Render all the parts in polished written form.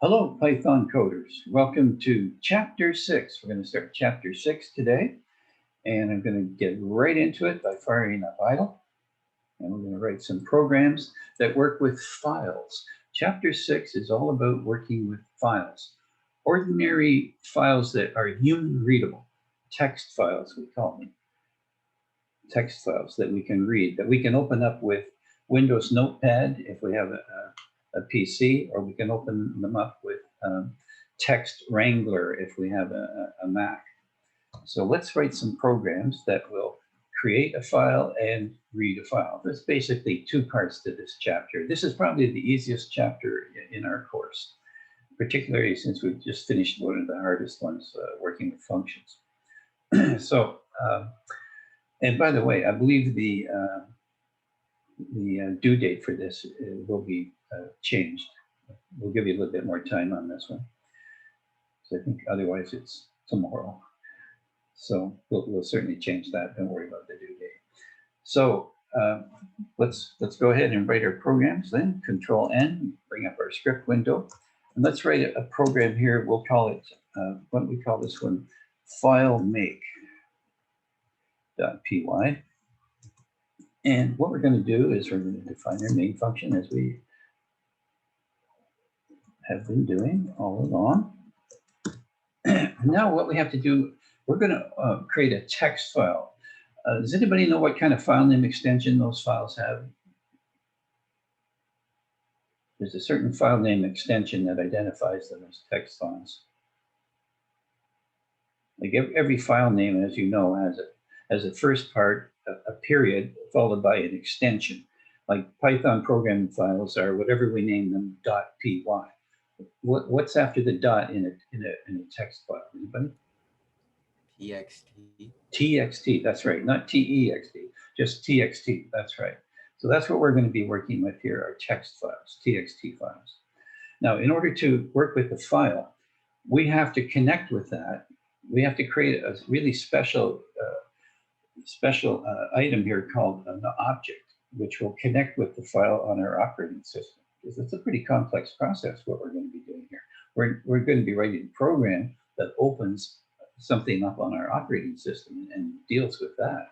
Hello, Python coders. Welcome to Chapter 6. We're going to start Chapter 6 today, and I'm going to get right into it by firing up idle. And we're going to write some programs that work with files. Chapter 6 is all about working with files. Ordinary files that are human readable. Text files, we call them. Text files that we can read, that we can open up with Windows Notepad if we have a PC, or we can open them up with Text Wrangler if we have a Mac. So let's write some programs that will create a file and read a file. There's basically two parts to this chapter. This is probably the easiest chapter in our course, particularly since we've just finished one of the hardest ones, working with functions. And by the way, I believe the due date for this will be changed. We'll give you a little bit more time on this one. So I think otherwise it's tomorrow. So we'll certainly change that. Don't worry about the due date. So let's go ahead and write our programs then. Control N, bring up our script window. And let's write a program here. We'll call it, what do we call this one? File make.py. And what we're going to do is we're going to define our main function as we have been doing all along. Now what we have to do, we're going to create a text file. Does anybody know what kind of file name extension those files have? There's a certain file name extension that identifies them as text files. Like every file name, as you know, has a first part, a period, followed by an extension. Like Python programming files are whatever we name them, .py. What's after the dot in a text file? Anybody? txt. txt, that's right, not text, just txt, that's right. So that's what we're going to be working with here, our text files, txt files. Now, in order to work with the file, we have to connect with that. We have to create a really special item here called an object, which will connect with the file on our operating system. Because it's a pretty complex process, what we're going to be doing here. We're going to be writing a program that opens something up on our operating system and deals with that.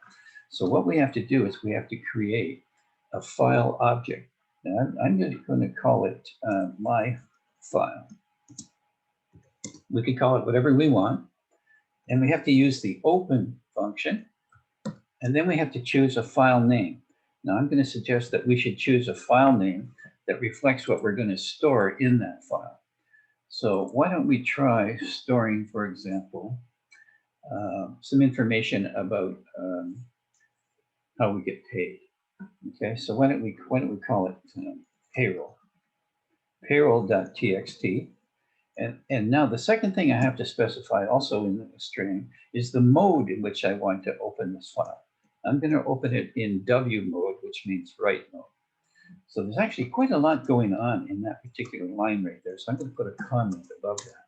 So what we have to do is we have to create a file object. Now I'm going to call it my file. We can call it whatever we want. And we have to use the open function. And then we have to choose a file name. Now I'm going to suggest that we should choose a file name that reflects what we're going to store in that file. So why don't we try storing, for example, some information about how we get paid. Okay, so why don't we call it payroll, payroll.txt. And now the second thing I have to specify also in the string is the mode in which I want to open this file. I'm going to open it in W mode, which means write mode. So there's actually quite a lot going on in that particular line right there. So I'm going to put a comment above that.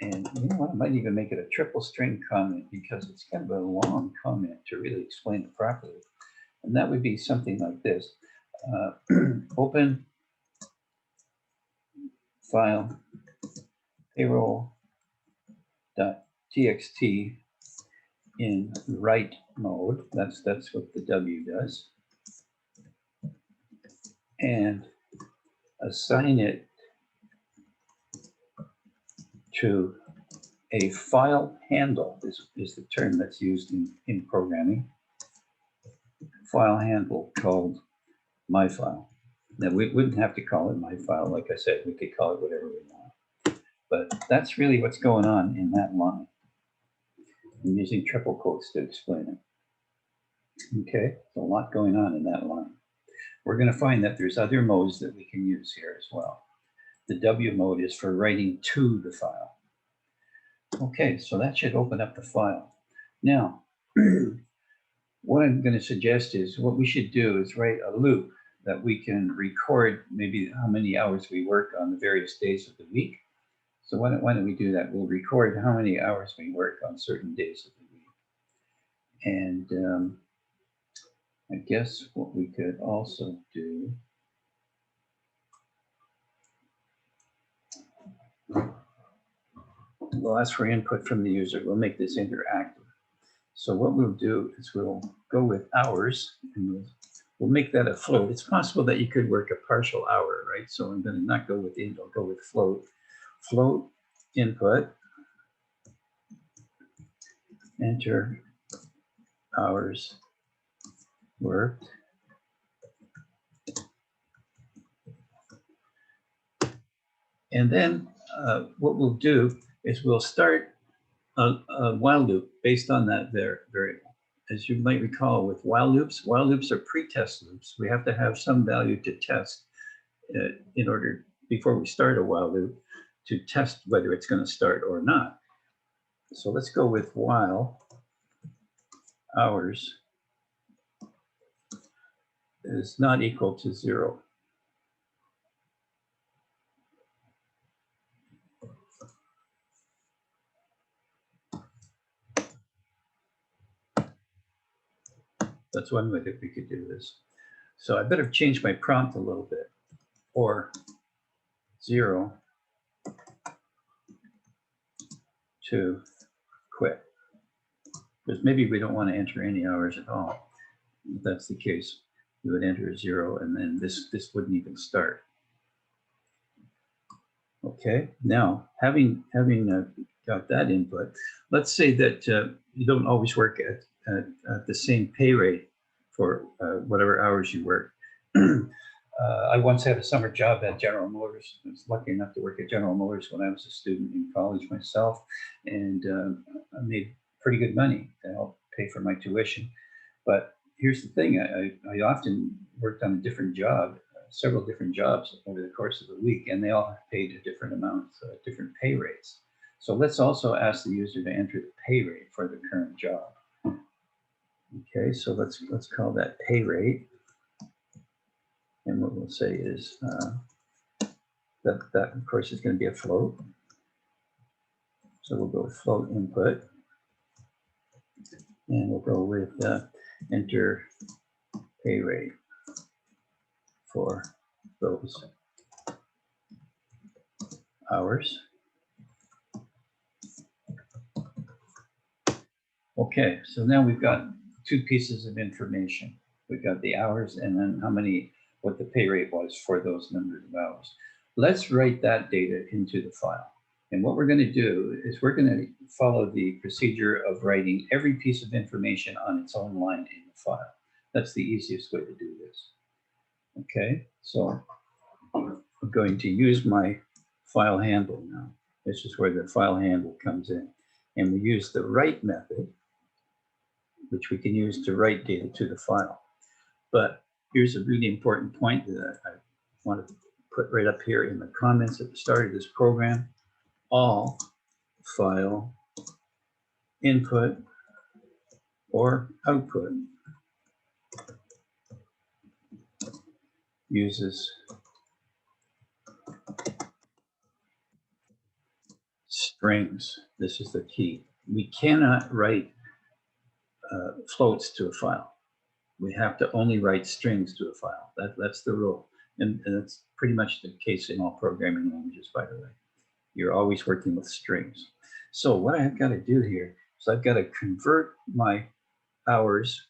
And you know what, I might even make it a triple string comment because it's kind of a long comment to really explain it properly. And that would be something like this. Open file payroll.txt in write mode. That's what the W does. And assign it to a file handle is the term that's used in programming. File handle called my file. Now we wouldn't have to call it my file, like I said, we could call it whatever we want. But that's really what's going on in that line. I'm using triple quotes to explain it. Okay, there's a lot going on in that line. We're going to find that there's other modes that we can use here as well. The W mode is for writing to the file. Okay, so that should open up the file. Now, what I'm going to suggest is what we should do is write a loop that we can record maybe how many hours we work on the various days of the week. So why don't we do that? We'll record how many hours we work on certain days of the week. And I guess what we could also do We'll ask for input from the user. We'll make this interactive. So what we'll do is we'll go with hours, and we'll make that a float. It's possible that you could work a partial hour, right? So I'm going to not go with int, I'll go with float. Float input, enter hours worked. And then what we'll do is we'll start a while loop based on that variable. As you might recall, with while loops are pre-test loops. We have to have some value to test in order, before we start a while loop, to test whether it's going to start or not. So let's go with while hours is not equal to 0. That's one way that we could do this. So I better change my prompt a little bit, or 0 to quit. Because maybe we don't want to enter any hours at all. If that's the case, we would enter 0, and then this wouldn't even start. Okay, now having got that input, let's say that you don't always work at the same pay rate for whatever hours you work. I once had a summer job at General Motors. I was lucky enough to work at General Motors when I was a student in college myself, and I made pretty good money to help pay for my tuition. But here's the thing, I often worked on a different job, several different jobs over the course of the week, and they all paid a different amount, different pay rates. So let's also ask the user to enter the pay rate for the current job. Okay, so let's call that pay rate. And what we'll say is that of course is going to be a float. So we'll go with float input. And we'll go with enter pay rate for those hours. Okay, so now we've got two pieces of information. We've got the hours and then what the pay rate was for those numbers of hours. Let's write that data into the file. And what we're going to do is we're going to follow the procedure of writing every piece of information on its own line in the file. That's the easiest way to do this. Okay, so I'm going to use my file handle now. This is where the file handle comes in. And we use the write method, which we can use to write data to the file. But here's a really important point that I want to put right up here in the comments at the start of this program. All file input or output uses strings. This is the key. We cannot write floats to a file. We have to only write strings to a file. That's the rule. And that's pretty much the case in all programming languages, by the way. You're always working with strings. So what I've got to do here is I've got to convert my hours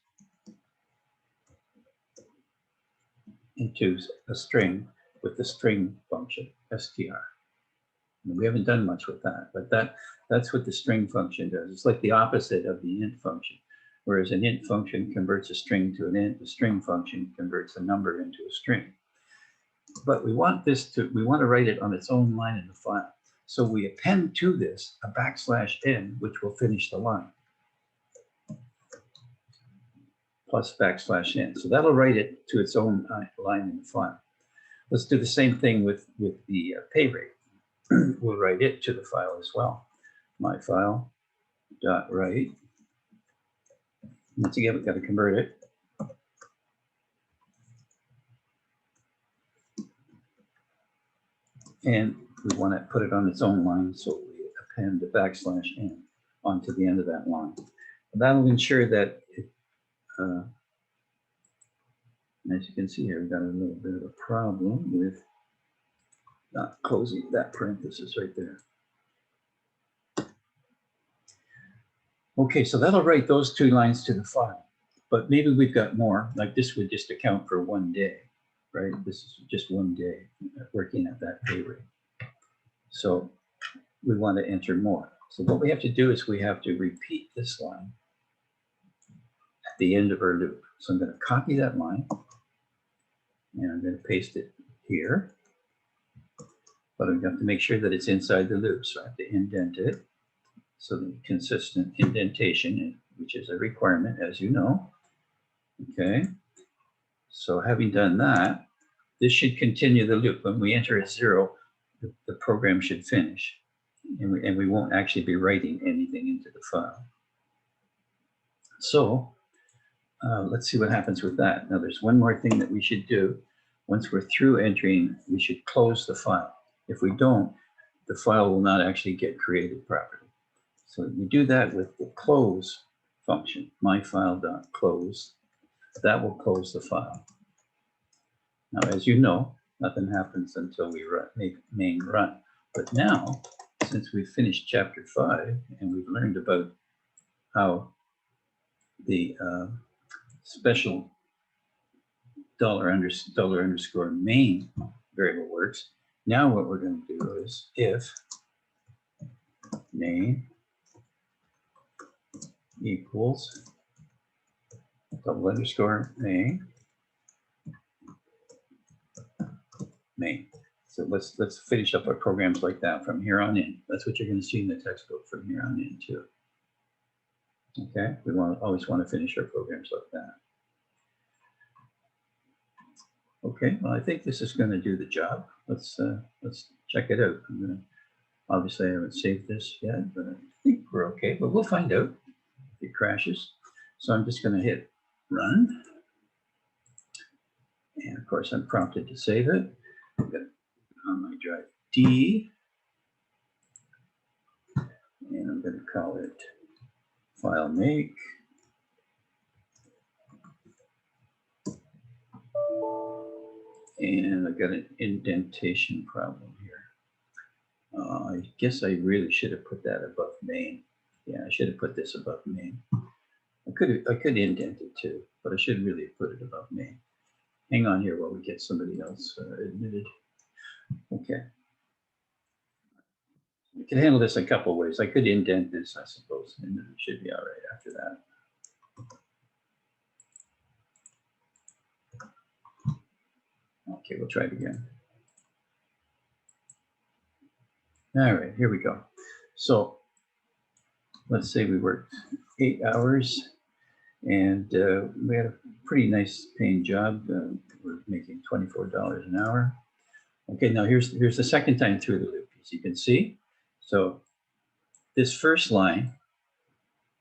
into a string with the string function, str. And we haven't done much with that, but that's what the string function does. It's like the opposite of the int function. Whereas an int function converts a string to an int, the string function converts a number into a string. But we want to write it on its own line in the file. So we append to this a \n, which will finish the line, plus \n. So that'll write it to its own line in the file. Let's do the same thing with the pay rate. We'll write it to the file as well. My file dot write. Once again, we've got to convert it. And we want to put it on its own line, so we append the \n onto the end of that line. And that'll ensure that, as you can see here, we've got a little bit of a problem with not closing that parenthesis right there. Okay, so that'll write those 2 lines to the file, but maybe we've got more, like this would just account for 1 day, right? This is just 1 day working at that pay rate. So we want to enter more. So what we have to do is we have to repeat this line at the end of our loop. So I'm going to copy that line and I'm going to paste it here, but I'm going to have to make sure that it's inside the loop. So I have to indent it. So the consistent indentation, which is a requirement, as you know. Okay. So having done that, this should continue the loop. When we enter at 0, the program should finish, and we won't actually be writing anything into the file. So let's see what happens with that. Now there's one more thing that we should do. Once we're through entering, we should close the file. If we don't, the file will not actually get created properly. So we do that with the close function, myfile.close. That will close the file. Now, as you know, nothing happens until we make main run. But now, since we've finished chapter 5 and we've learned about how the special $_ main variable works, now what we're going to do is if main equals $_ main. So let's finish up our programs like that from here on in. That's what you're going to see in the textbook from here on in too. Okay, we always want to finish our programs like that. Okay, well I think this is going to do the job. Let's check it out. Obviously I haven't saved this yet, but I think we're okay. But we'll find out if it crashes. So I'm just going to hit run. And of course, I'm prompted to save it. I'm going to put on my drive D. And I'm going to call it file make. And I've got an indentation problem here. I guess I really should have put that above main. Yeah, I should have put this above main. I could indent it too, but I should really have put it above main. Hang on here while we get somebody else admitted. Okay. We can handle this a couple of ways. I could indent this, I suppose, and it should be all right after that. Okay, we'll try it again. All right, here we go. So let's say we worked 8 hours and we had a pretty nice paying job. We're making $24 an hour. Okay, now here's the second time through the loop, as you can see. So this first line,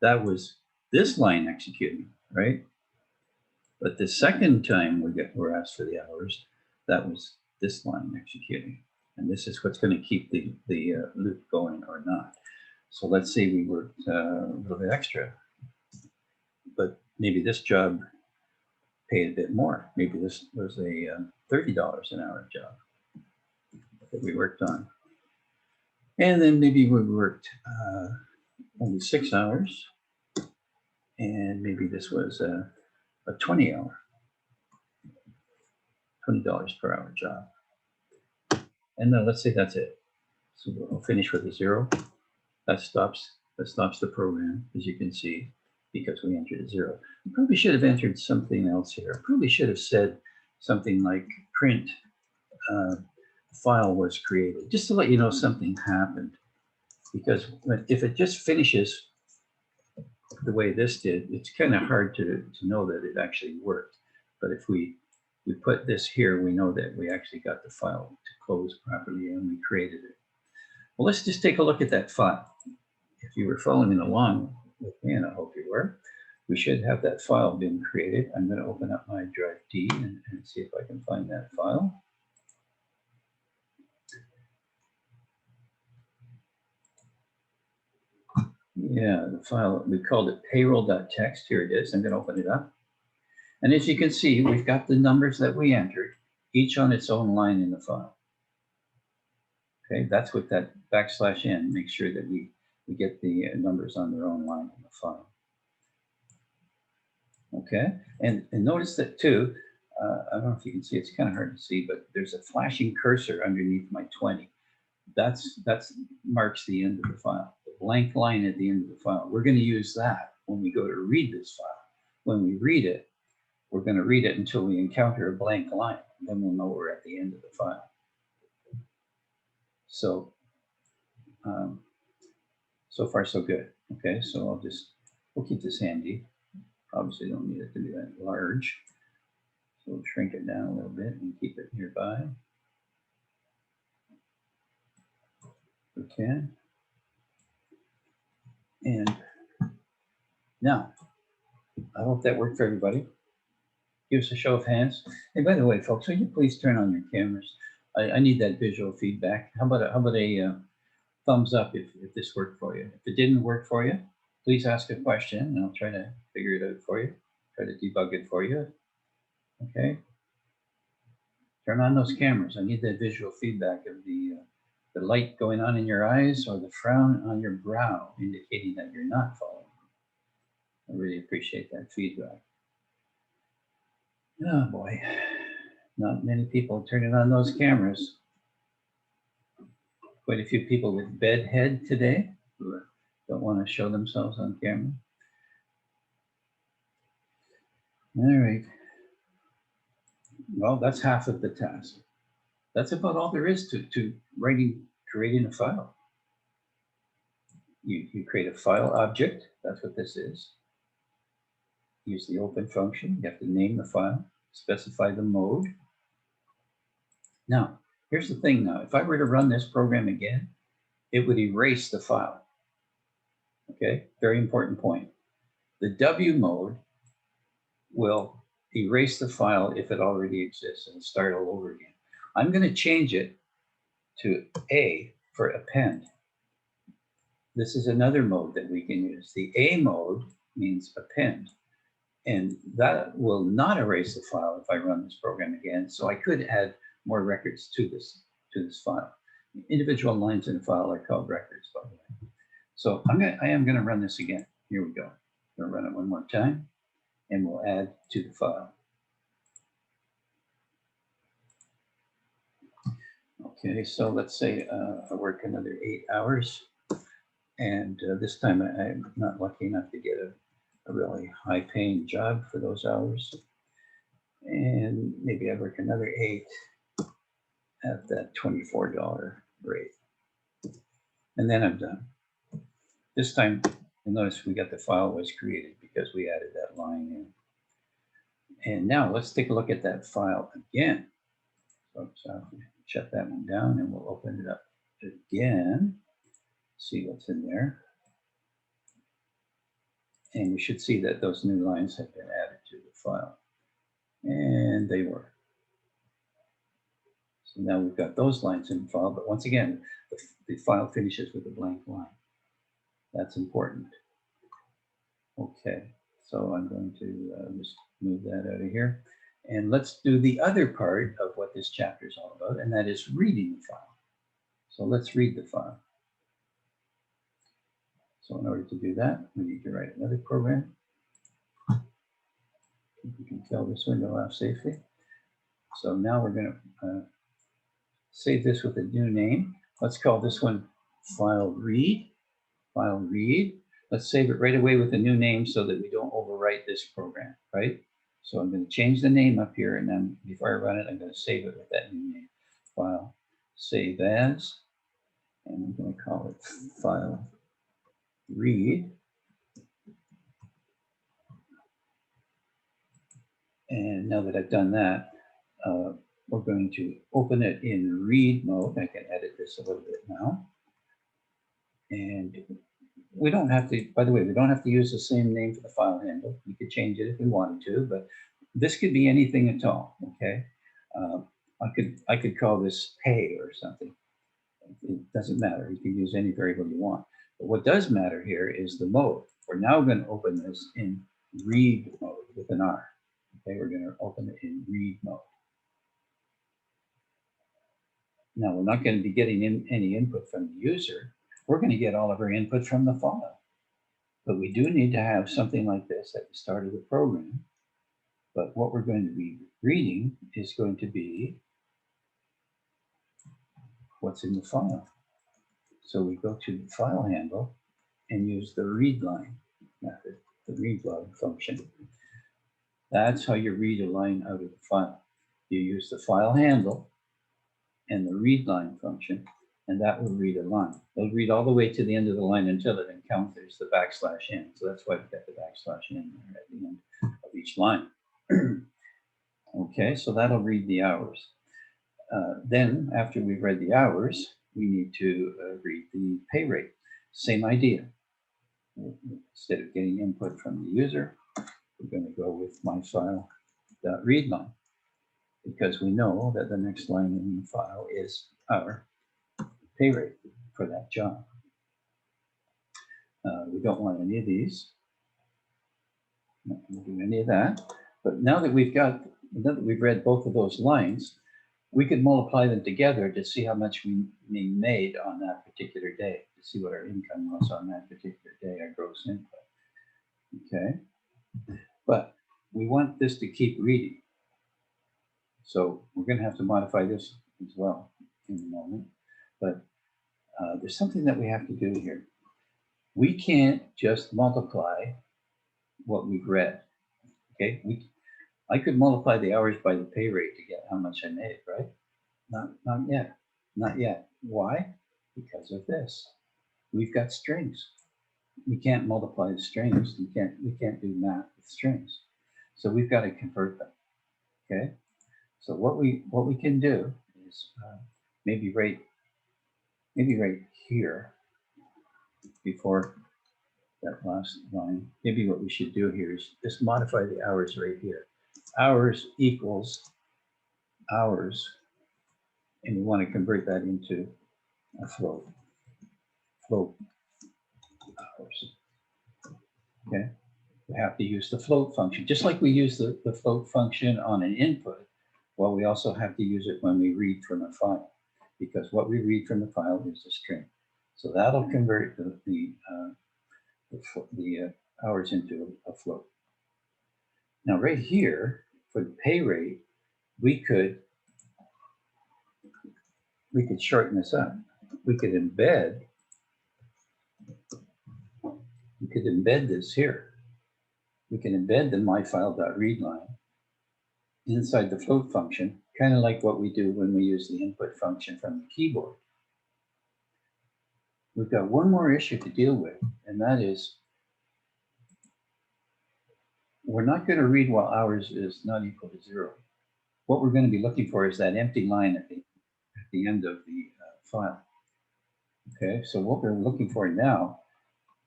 that was this line executing, right? But the second time we're asked for the hours, that was this line executing. And this is what's going to keep the loop going or not. So let's say we worked a little bit extra, but maybe this job paid a bit more. Maybe this was a $30 an hour job that we worked on. And then maybe we worked only 6 hours, and maybe this was a 20-hour, $20 per hour job. And then let's say that's it. So we'll finish with a 0. That stops the program, as you can see, because we entered a 0. I probably should have entered something else here. I probably should have said something like print file was created, just to let you know something happened. Because if it just finishes the way this did, it's kind of hard to know that it actually worked. But if we put this here, we know that we actually got the file to close properly and we created it. Well, let's just take a look at that file. If you were following along with me, and I hope you were, we should have that file being created. I'm going to open up my drive D and see if I can find that file. Yeah, the file, we called it payroll.txt. Here it is. I'm going to open it up. And as you can see, we've got the numbers that we entered, each on its own line in the file. Okay, that's what that \n makes sure that we we get the numbers on their own line in the file. Okay, and notice that too, I don't know if you can see, it's kind of hard to see, but there's a flashing cursor underneath my 20. That's marks the end of the file. The blank line at the end of the file. We're going to use that when we go to read this file. When we read it, we're going to read it until we encounter a blank line. Then we'll know we're at the end of the file. So, so far so good. Okay, so we'll keep this handy. Obviously don't need it to be that large. So we'll shrink it down a little bit and keep it nearby. Okay. And now, I hope that worked for everybody. Give us a show of hands. Hey, by the way, folks, will you please turn on your cameras? I need that visual feedback. How about a thumbs up if this worked for you? If it didn't work for you, please ask a question and I'll try to figure it out for you. Try to debug it for you. Okay. Turn on those cameras. I need that visual feedback of the light going on in your eyes or the frown on your brow, indicating that you're not following. I really appreciate that feedback. Oh boy, not many people turning on those cameras. Quite a few people with bedhead today who don't want to show themselves on camera. All right. Well, that's half of the task. That's about all there is to creating a file. You create a file object. That's what this is. Use the open function. You have to name the file, specify the mode. Now, here's the thing now. If I were to run this program again, it would erase the file. Okay, very important point. The W mode will erase the file if it already exists and start all over again. I'm going to change it to A for append. This is another mode that we can use. The A mode means append. And that will not erase the file if I run this program again. So I could add more records to this file. Individual lines in a file are called records, by the way. So I am going to run this again. Here we go. I'm going to run it one more time, and we'll add to the file. Okay, so let's say I work another 8 hours, and this time I'm not lucky enough to get a really high-paying job for those hours. And maybe I work another 8 at that $24 rate. And then I'm done. This time, you'll notice we got the file was created because we added that line in. And now let's take a look at that file again. So shut that one down and we'll open it up again. See what's in there. And we should see that those new lines have been added to the file. And they were. So now we've got those lines in the file, but once again, the file finishes with a blank line. That's important. Okay, so I'm going to just move that out of here. And let's do the other part of what this chapter is all about, and that is reading the file. So let's read the file. So in order to do that, we need to write another program. You can kill this window off safely. So now we're going to save this with a new name. Let's call this one file read. File read. Let's save it right away with a new name so that we don't overwrite this program, right? So I'm going to change the name up here, and then before I run it, I'm going to save it with that new name. File save as, and I'm going to call it file read. And now that I've done that, we're going to open it in read mode. I can edit this a little bit now. And we don't have to, by the way, we don't have to use the same name for the file handle. We could change it if we wanted to, but this could be anything at all, okay? I could call this pay or something. It doesn't matter. You can use any variable you want. But what does matter here is the mode. We're now going to open this in read mode with an R. Okay, we're going to open it in read mode. Now, we're not going to be getting any input from the user. we're going to get all of our input from the file. But we do need to have something like this at the start of the program. But what we're going to be reading is going to be what's in the file. So we go to the file handle and use the read line method, the read line function. That's how you read a line out of the file. You use the file handle and the read line function, and that will read a line. It'll read all the way to the end of the line until it encounters the \n. So that's why we've got the \n there at the end of each line. Okay, so that'll read the hours. Then after we've read the hours, we need to read the pay rate. Same idea. Instead of getting input from the user, we're going to go with myfile.readline, because we know that the next line in the file is our pay rate for that job. We don't want any of these. Not going to do any of that. But now that we've read both of those lines, we could multiply them together to see how much we made on that particular day, to see what our income was on that particular day, our gross input. Okay, but we want this to keep reading. So we're going to have to modify this as well in a moment. But there's something that we have to do here. We can't just multiply what we've read. Okay, I could multiply the hours by the pay rate to get how much I made, right? Not yet. Not yet. Why? Because of this. We've got strings. We can't multiply the strings. We can't do math with strings. So we've got to convert them. Okay. So what we can do is maybe right here before that last line. Maybe what we should do here is just modify the hours right here. Hours equals hours, and we want to convert that into a float. Float hours. Okay. We have to use the float function, just like we use the float function on an input. Well, we also have to use it when we read from a file, because what we read from the file is a string. So that'll convert the hours into a float. Now, right here for the pay rate, we could shorten this up. We could embed this here. We can embed the myfile.readline inside the float function, kind of like what we do when we use the input function from the keyboard. We've got one more issue to deal with, and that is we're not going to read while hours is not equal to 0. What we're going to be looking for is that empty line at the end of the file. Okay, so what we're looking for now,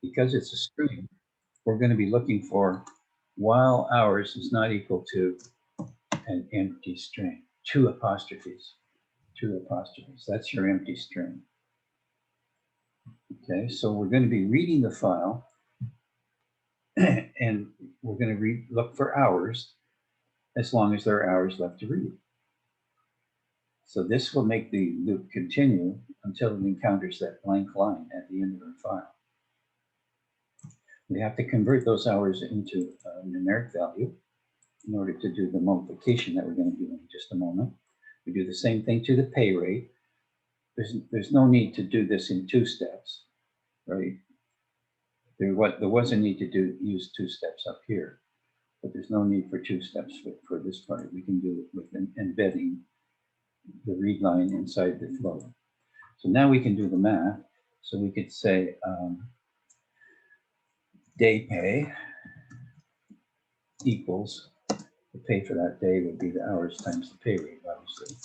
because it's a string, we're going to be looking for while hours is not equal to an empty string, 2 apostrophes. 2 apostrophes. That's your empty string. Okay, so we're going to be reading the file, and we're going to look for hours as long as there are hours left to read. So this will make the loop continue until it encounters that blank line at the end of our file. We have to convert those hours into a numeric value in order to do the multiplication that we're going to do in just a moment. We do the same thing to the pay rate. There's no need to do this in 2 steps, right? There was a need to use 2 steps up here, but there's no need for 2 steps for this part. We can do it with embedding the read line inside the float. So now we can do the math. So we could say day pay equals the pay for that day would be the hours times the pay rate, obviously.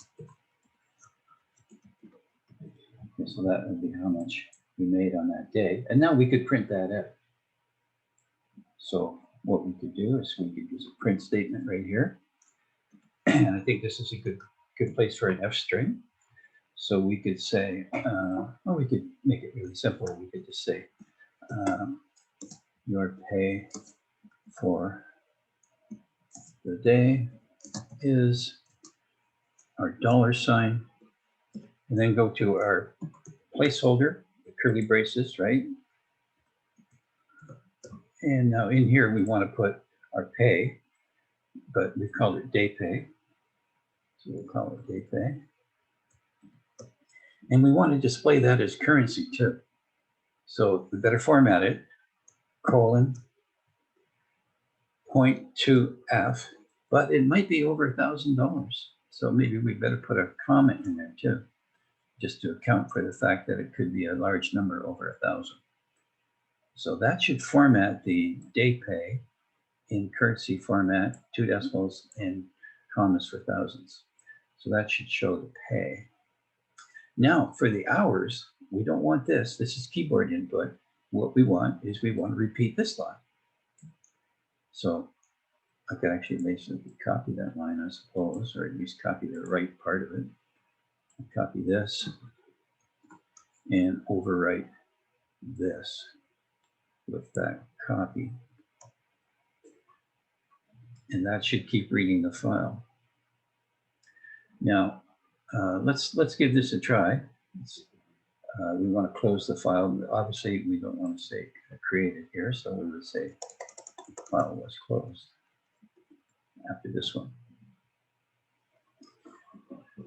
Okay, so that would be how much we made on that day. And now we could print that out. So what we could do is we could use a print statement right here. And I think this is a good place for an F string. So we could say, well, we could make it really simple. We could just say, your pay for the day is our $, and then go to our placeholder, the curly braces, right? And now in here, we want to put our pay, but we've called it day pay. So we'll call it day pay. And we want to display that as currency too. So we better format it, colon, 0.2F, but it might be over $1,000. So maybe we better put a comment in there too, just to account for the fact that it could be a large number over 1,000. So that should format the day pay in currency format, 2 decimals and commas for thousands. So that should show the pay. Now for the hours, we don't want this. This is keyboard input. What we want is we want to repeat this line. So I could actually basically copy that line, I suppose, or at least copy the right part of it. Copy this and overwrite this with that copy. And that should keep reading the file. Now, let's give this a try. We want to close the file. Obviously, we don't want to say created here, so we would say file was closed after this one.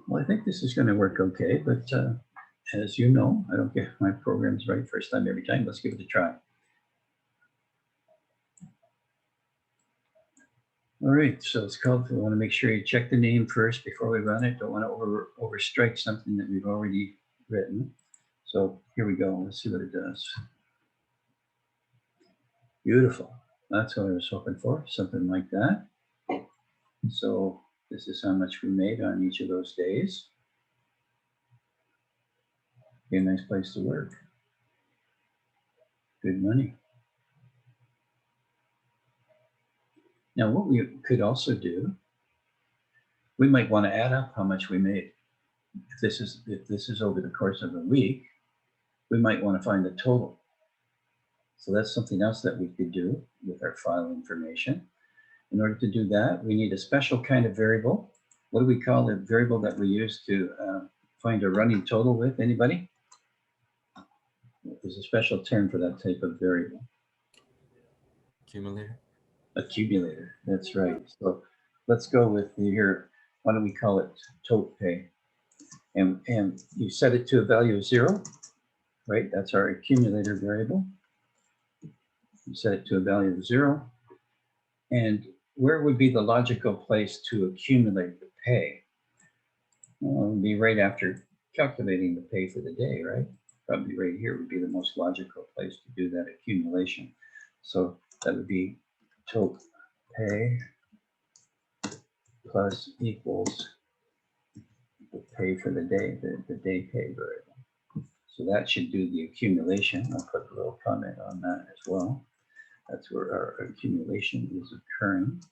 Well, I think this is going to work okay, but as you know, I don't get my programs right first time every time. Let's give it a try. All right, so it's called, we want to make sure you check the name first before we run it. Don't want to overstrike something that we've already written. So here we go. Let's see what it does. Beautiful. That's what I was hoping for, something like that. So this is how much we made on each of those days. Be a nice place to work. Good money. Now, what we could also do, we might want to add up how much we made. If this is over the course of a week, we might want to find the total. So that's something else that we could do with our file information. In order to do that, we need a special kind of variable. What do we call the variable that we use to find a running total with? Anybody? There's a special term for that type of variable. Accumulator. Accumulator, that's right. So let's go with here, why don't we call it tote pay? And you set it to a value of 0, right? That's our accumulator variable. You set it to a value of 0. And where would be the logical place to accumulate the pay? Well, it would be right after calculating the pay for the day, right? Probably right here would be the most logical place to do that accumulation. So that would be tote pay plus equals the pay for the day, the day pay variable. So that should do the accumulation. I'll put a little comment on that as well. That's where our accumulation is occurring.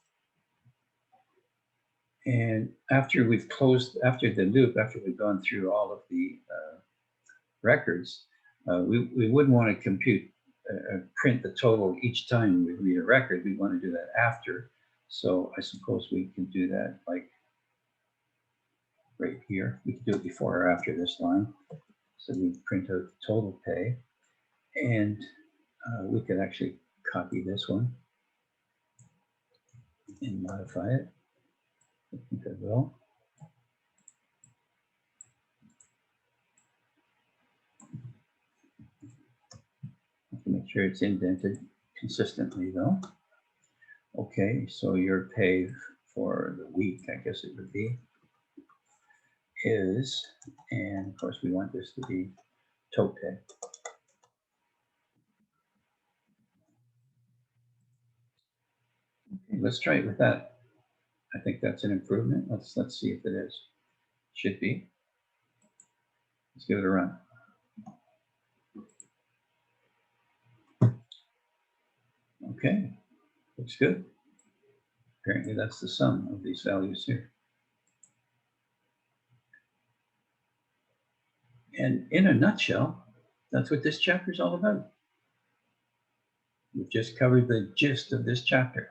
And after we've closed, after the loop, after we've gone through all of the records, we wouldn't want to compute, print the total each time we read a record. We want to do that after. So I suppose we can do that like right here. We can do it before or after this line. So we print out total pay, and we could actually copy this one and modify it. I think I will. Have to make sure it's indented consistently though. Okay, so your pay for the week, I guess it would be, is, and of course we want this to be tote pay. Okay, let's try it with that. I think that's an improvement. Let's see if it is. Should be. Let's give it a run. Okay, looks good. Apparently that's the sum of these values here. And in a nutshell, that's what this chapter is all about. We've just covered the gist of this chapter.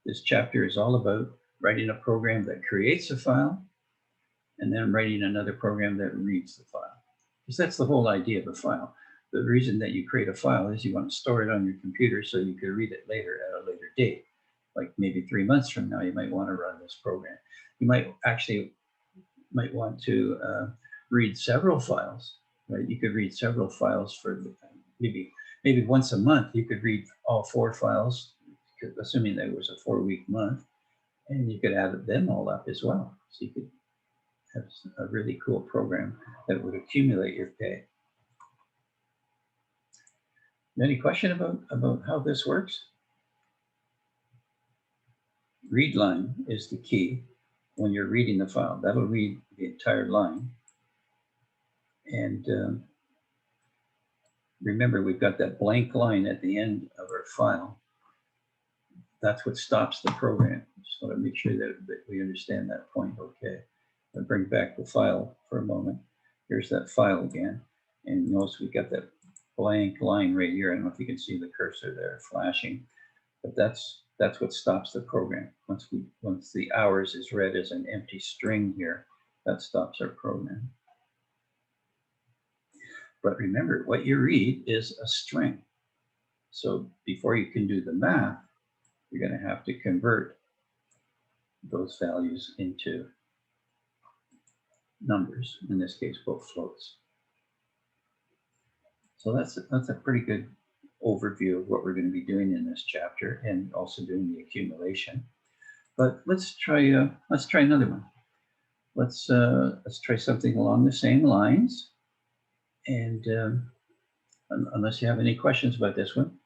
This chapter is all about writing a program that creates a file and then writing another program that reads the file. Because that's the whole idea of a file. the reason that you create a file is you want to store it on your computer so you can read it later at a later date. Like maybe 3 months from now, you might want to run this program. You might want to read several files, right? You could read several files for maybe once a month. You could read all 4 files, assuming that it was a 4-week month, and you could add them all up as well. So you could have a really cool program that would accumulate your pay. Any question about how this works? Read line is the key when you're reading the file. That'll read the entire line. And remember, we've got that blank line at the end of our file. That's what stops the program. Just want to make sure that we understand that point. Okay. I'll bring back the file for a moment. Here's that file again. And notice we've got that blank line right here. I don't know if you can see the cursor there flashing, but that's what stops the program. Once the hours is read as an empty string here, that stops our program. But remember, what you read is a string. So before you can do the math, you're going to have to convert those values into numbers, in this case, both floats. So that's a pretty good overview of what we're going to be doing in this chapter, and also doing the accumulation. But let's try another one. Let's try something along the same lines. And unless you have any questions about this one,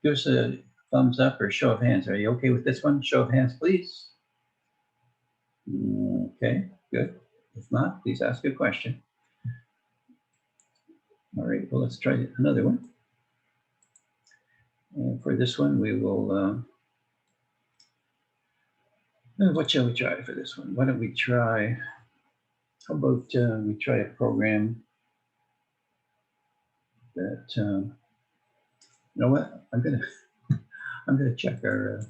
give us a thumbs up or show of hands. Are you okay with this one? Show of hands, please. Okay, good. If not, please ask a question. All right, well, let's try another one. And for this one, we will, what shall we try for this one? Why don't we try, how about we try a program that, you know what, I'm gonna check our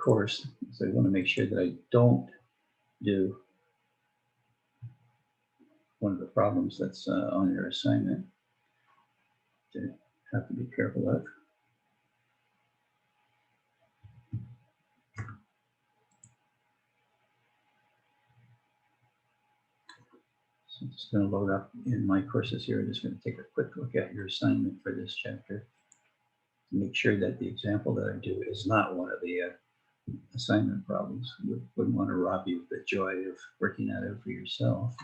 course. So I want to make sure that I don't do one of the problems that's on your assignment. To have to be careful of. So I'm just going to load up in my courses here. I'm just going to take a quick look at your assignment for this chapter to make sure that the example that I do is not one of the assignment problems. You wouldn't want to rob you of the joy of working at it for yourself.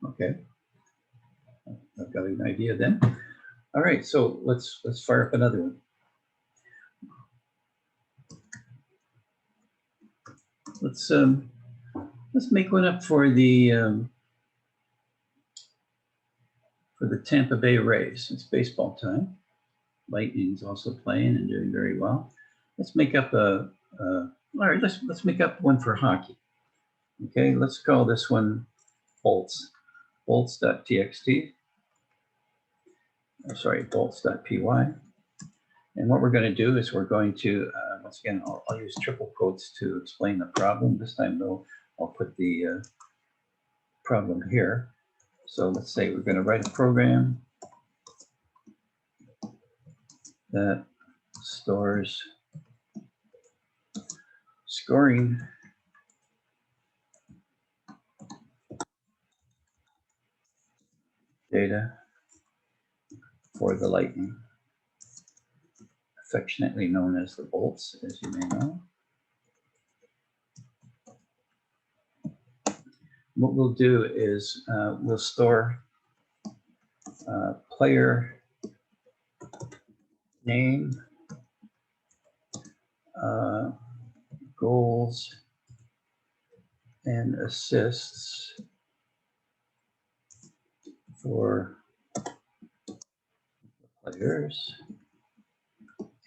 Okay, I've got an idea then. All right, so let's fire up another one. Let's make one up for the Tampa Bay Rays. It's baseball time. Lightning's also playing and doing very well. Let's make up all right, let's make up one for hockey. Okay, let's call this one bolts. Bolts.txt. Sorry, bolts.py. And what we're going to do is we're going to, once again, I'll use triple quotes to explain the problem. This time, though, I'll put the problem here. So let's say we're going to write a program that stores scoring data for the Lightning, affectionately known as the Bolts, as you may know. What we'll do is we'll store player name, goals, and assists for players,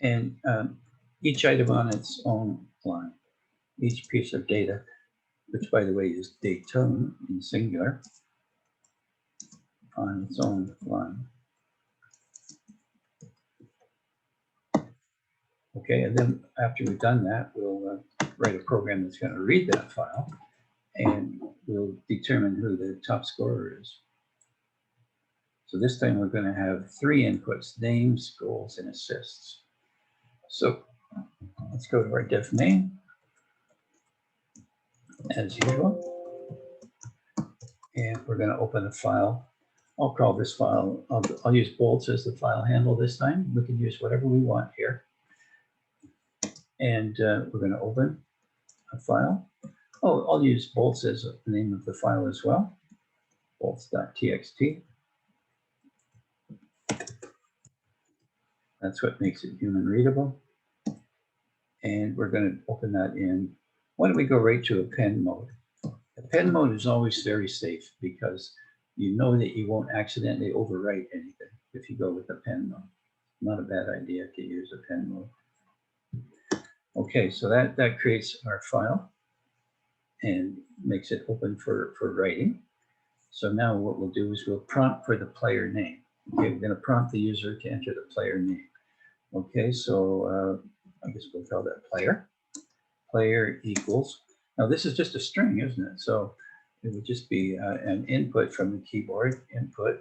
and each item on its own line, each piece of data, which by the way is datum in singular, on its own line. Okay, and then after we've done that, we'll write a program that's going to read that file, and we'll determine who the top scorer is. So this time we're going to have 3 inputs: names, goals, and assists. So let's go to our def main, as usual, and we're going to open a file. I'll call this file, I'll use bolts as the file handle this time. We can use whatever we want here. And we're going to open a file. Oh, I'll use bolts as the name of the file as well. Bolts.txt. That's what makes it human readable. And we're going to open that in. Why don't we go right to append mode? Append mode is always very safe because you know that you won't accidentally overwrite anything if you go with append mode. Not a bad idea to use append mode. Okay, so that creates our file and makes it open for writing. So now what we'll do is we'll prompt for the player name. Okay, we're going to prompt the user to enter the player name. Okay, so I guess we'll call that player. Player equals. Now this is just a string, isn't it? So it would just be an input from the keyboard. Input,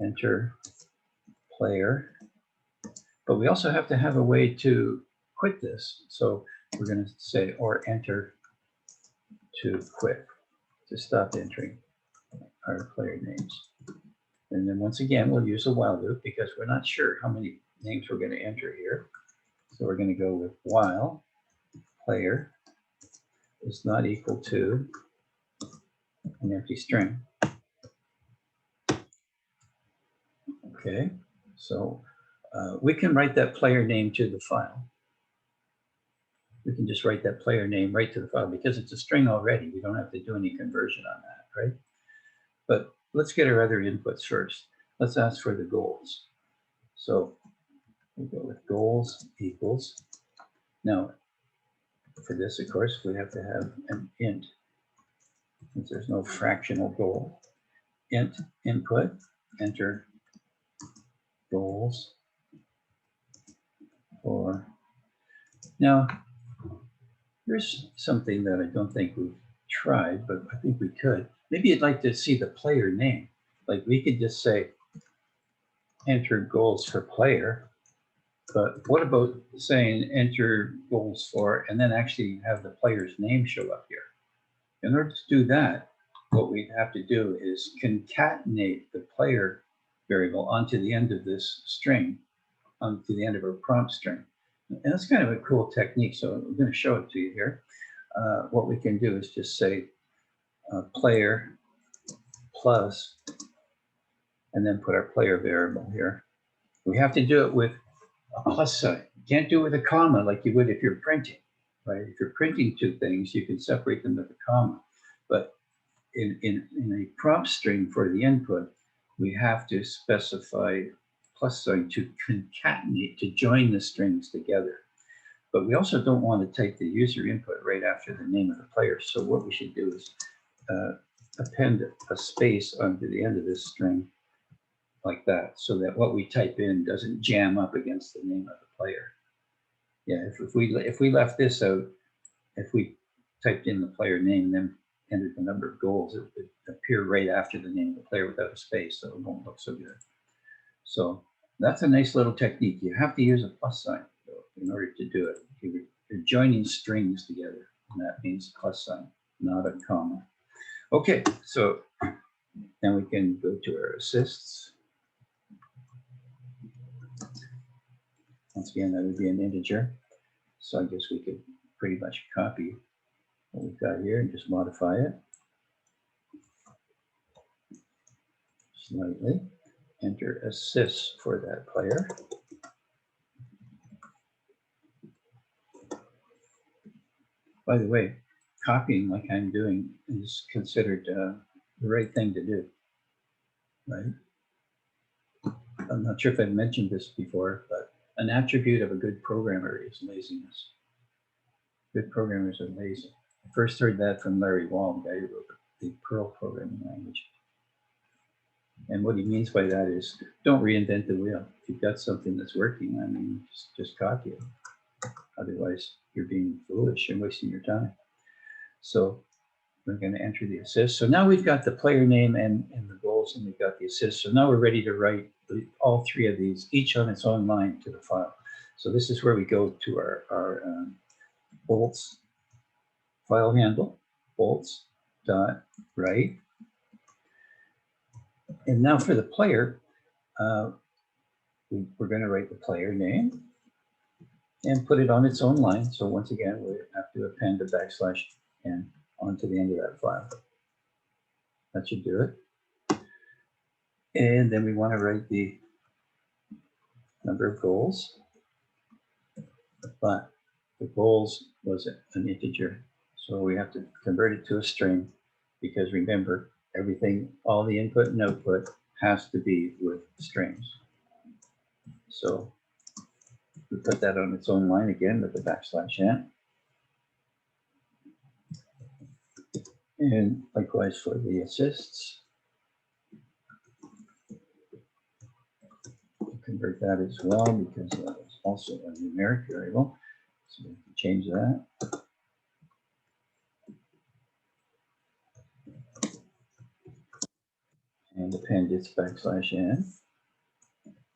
enter player. But we also have to have a way to quit this. So we're going to say or enter to quit, to stop entering our player names. And then once again, we'll use a while loop because we're not sure how many names we're going to enter here. So we're going to go with while player is not equal to an empty string. Okay, so we can write that player name to the file. We can just write that player name right to the file because it's a string already. We don't have to do any conversion on that, right? But let's get our other inputs first. Let's ask for the goals. So we go with goals equals. Now, for this, of course, we have to have an int, since there's no fractional goal. Int input, enter goals for. Now, here's something that I don't think we've tried, but I think we could. Maybe you'd like to see the player name. Like we could just say, enter goals for player, but what about saying enter goals for, and then actually have the player's name show up here? In order to do that, what we'd have to do is concatenate the player variable onto the end of this string, onto the end of our prompt string. And that's kind of a cool technique, so I'm going to show it to you here. What we can do is just say player plus, and then put our player variable here. We have to do it with a plus sign. You can't do it with a comma like you would if you're printing, right? If you're printing two things, you can separate them with a comma. But in a prompt string for the input, we have to specify plus sign to concatenate, to join the strings together. But we also don't want to type the user input right after the name of the player. So what we should do is append a space onto the end of this string like that, so that what we type in doesn't jam up against the name of the player. Yeah, if we left this out, if we typed in the player name and then entered the number of goals, it would appear right after the name of the player without a space, so it won't look so good. So that's a nice little technique. You have to use a plus sign though, in order to do it. You're joining strings together, and that means plus sign, not a comma. Okay, so then we can go to our assists. Once again, that would be an integer. So I guess we could pretty much copy what we've got here and just modify it slightly. Enter assists for that player. By the way, copying like I'm doing is considered the right thing to do, right? I'm not sure if I've mentioned this before, but an attribute of a good programmer is laziness. Good programmers are lazy. I first heard that from Larry Wall, the guy who wrote the Perl programming language. And what he means by that is don't reinvent the wheel. If you've got something that's working, I mean, just copy it. Otherwise, you're being foolish and wasting your time. So we're going to enter the assist. So now we've got the player name and the goals, and we've got the assist. So now we're ready to write all three of these, each on its own line to the file. So this is where we go to our bolts file handle, bolts dot write. And now for the player, we're going to write the player name and put it on its own line. So once again, we have to append a \n onto the end of that file. That should do it. And then we want to write the number of goals, but the goals was an integer. So we have to convert it to a string because remember, everything, all the input and output has to be with strings. So we put that on its own line again with the \n. And likewise for the assists, we'll convert that as well because that is also a numeric variable. So we can change that. And append its \n.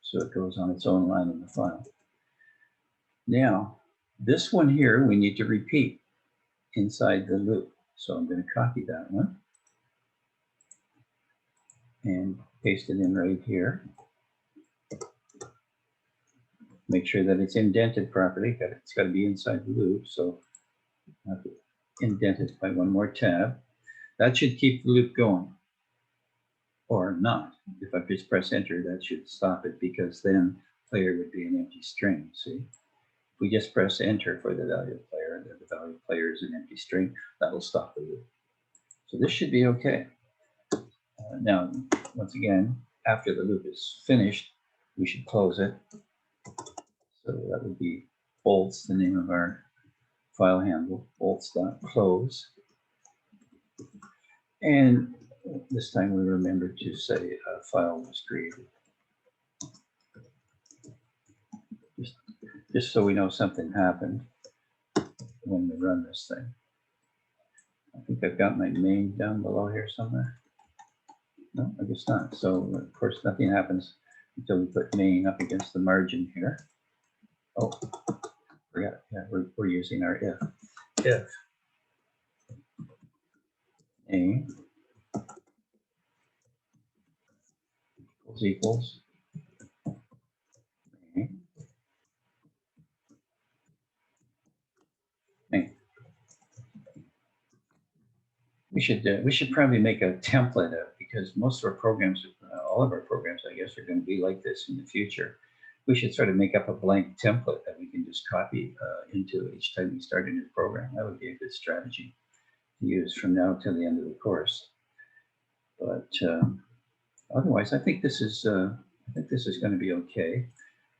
So it goes on its own line in the file. Now, this one here, we need to repeat inside the loop. So I'm going to copy that one and paste it in right here. Make sure that it's indented properly. It's got to be inside the loop. So I have to indent it by one more tab. That should keep the loop going. Or not. If I just press enter, that should stop it because then player would be an empty string. See? If we just press enter for the value of player, and the value of player is an empty string, that'll stop the loop. So this should be okay. Now, once again, after the loop is finished, we should close it. So that would be bolts, the name of our file handle, bolts.close. And this time we remember to say a file was created. Just so we know something happened when we run this thing. I think I've got my main down below here somewhere. No, I guess not. So of course nothing happens until we put main up against the margin here. Oh, forgot. Yeah, we're using our if. If main equals main. We should probably make a template of, because most of our programs, all of our programs, I guess, are going to be like this in the future. We should sort of make up a blank template that we can just copy into each time we start a new program. That would be a good strategy to use from now till the end of the course. But otherwise, I think this is going to be okay.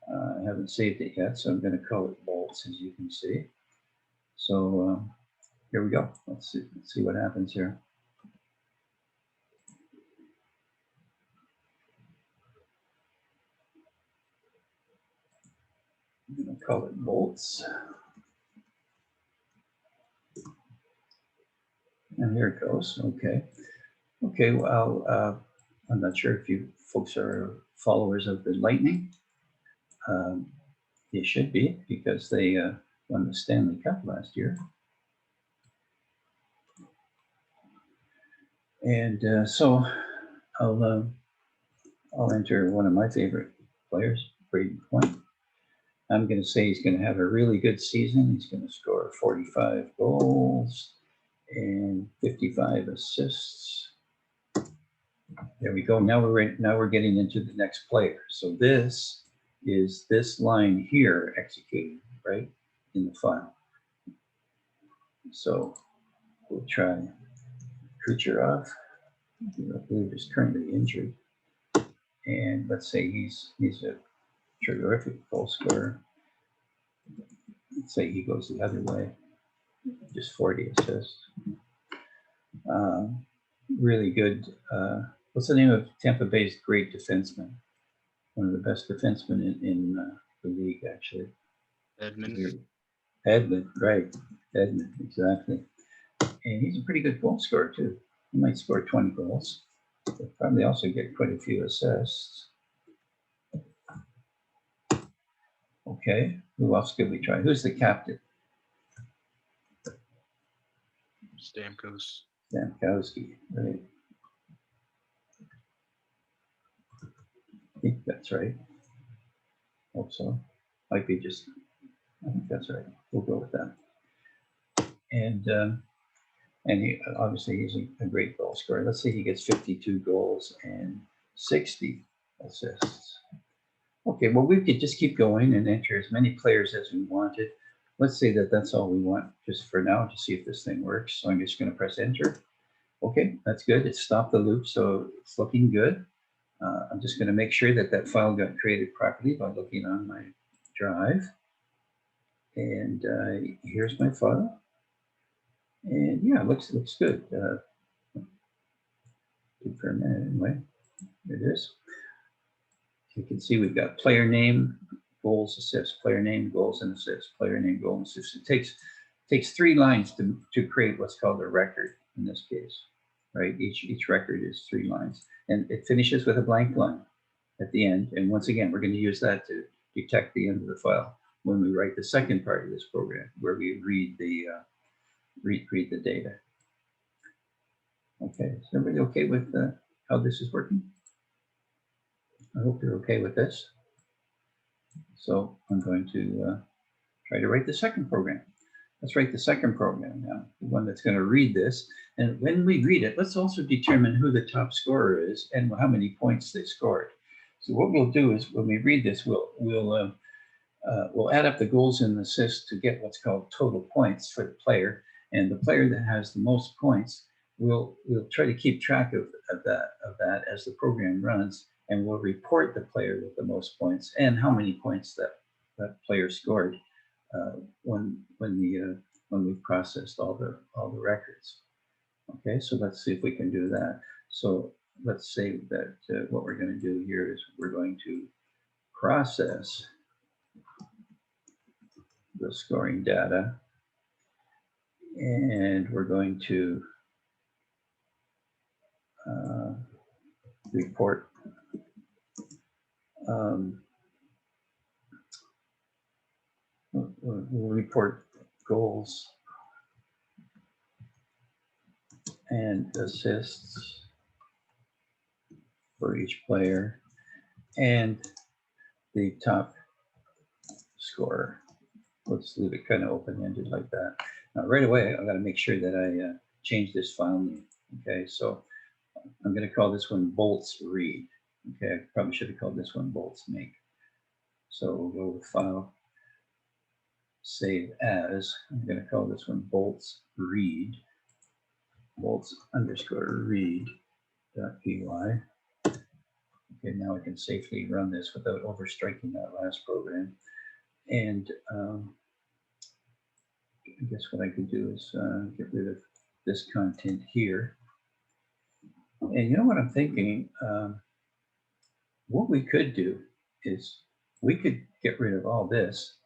I haven't saved it yet, so I'm going to call it bolts, as you can see. So here we go. Let's see what happens here. I'm going to call it bolts. And here it goes. Okay. Okay, well, I'm not sure if you folks are followers of the Lightning. You should be, because they won the Stanley Cup last year. And so I'll enter one of my favorite players, Braden Point. I'm going to say he's going to have a really good season. He's going to score 45 goals and 55 assists. There we go. Now we're getting into the next player. So this is this line here executed right in the file. So we'll try Kucherov. I believe he's currently injured. And let's say he's a terrific goal scorer. Let's say he goes the other way, just 40 assists. Really good. What's the name of Tampa Bay's great defenseman? One of the best defensemen in the league, actually. Edmund. Edmund, right. Edmund, exactly. And he's a pretty good goal scorer too. He might score 20 goals. He'll probably also get quite a few assists. Okay, who else could we try? Who's the captain? Stamkowski, right. I think that's right. Hope so. Might be just, I think that's right. We'll go with that. And he, obviously he's a great goal scorer. Let's say he gets 52 goals and 60 assists. Okay, well, we could just keep going and enter as many players as we wanted. Let's say that that's all we want just for now to see if this thing works. So I'm just going to press enter. Okay, that's good. It stopped the loop, so it's looking good. I'm just going to make sure that that file got created properly by looking on my drive. And here's my file. And yeah, it looks good. Good for a minute anyway. There it is. You can see we've got player name, goals, assists, player name, goals, and assists, player name, goal, and assists. It takes 3 lines to create what's called a record in this case, right? Each record is 3 lines, and it finishes with a blank line at the end. And once again, we're going to use that to detect the end of the file when we write the second part of this program, where we read the read the data. Okay, is everybody okay with how this is working? I hope you're okay with this. So I'm going to try to write the second program. Let's write the second program now, the one that's going to read this. And when we read it, let's also determine who the top scorer is and how many points they scored. So what we'll do is when we read this, we'll add up the goals and assists to get what's called total points for the player. And the player that has the most points, we'll try to keep track of that as the program runs, and we'll report the player with the most points and how many points that player scored when we've processed all the records. Okay, so let's see if we can do that. So let's say that what we're going to do here is we're going to process the scoring data, and we're going to report we'll report goals and assists for each player and the top scorer. Let's leave it kind of open-ended like that. Now, right away, I've got to make sure that I change this file name. Okay, so I'm going to call this one bolts read. Okay, I probably should have called this one bolts make. So we'll go with file, save as. I'm going to call this one bolts read, bolts underscore read.py. Okay, now I can safely run this without overstriking that last program. And I guess what I could do is get rid of this content here. And you know what I'm thinking? What we could do is we could get rid of all this.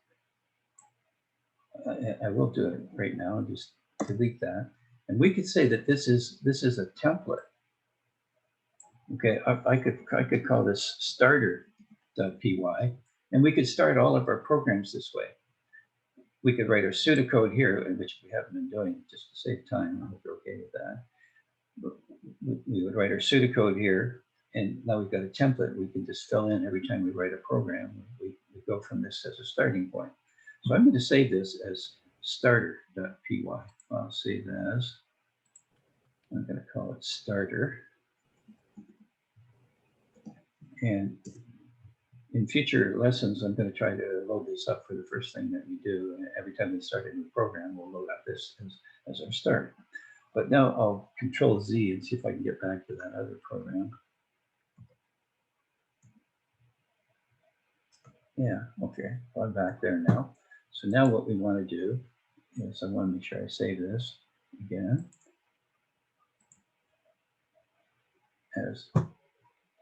I will do it right now, just delete that. And we could say that this is a template. Okay, I could call this starter.py, and we could start all of our programs this way. We could write our pseudocode here, which we haven't been doing just to save time. I hope you're okay with that. But we would write our pseudocode here, and now we've got a template we can just fill in every time we write a program. We go from this as a starting point. So I'm going to save this as starter.py. I'll save as, I'm going to call it starter. And in future lessons, I'm going to try to load this up for the first thing that we do. And every time we start a new program, we'll load up this as our start. But now I'll Control Z and see if I can get back to that other program. Yeah, okay, well, I'm back there now. So now what we want to do is I want to make sure I save this again as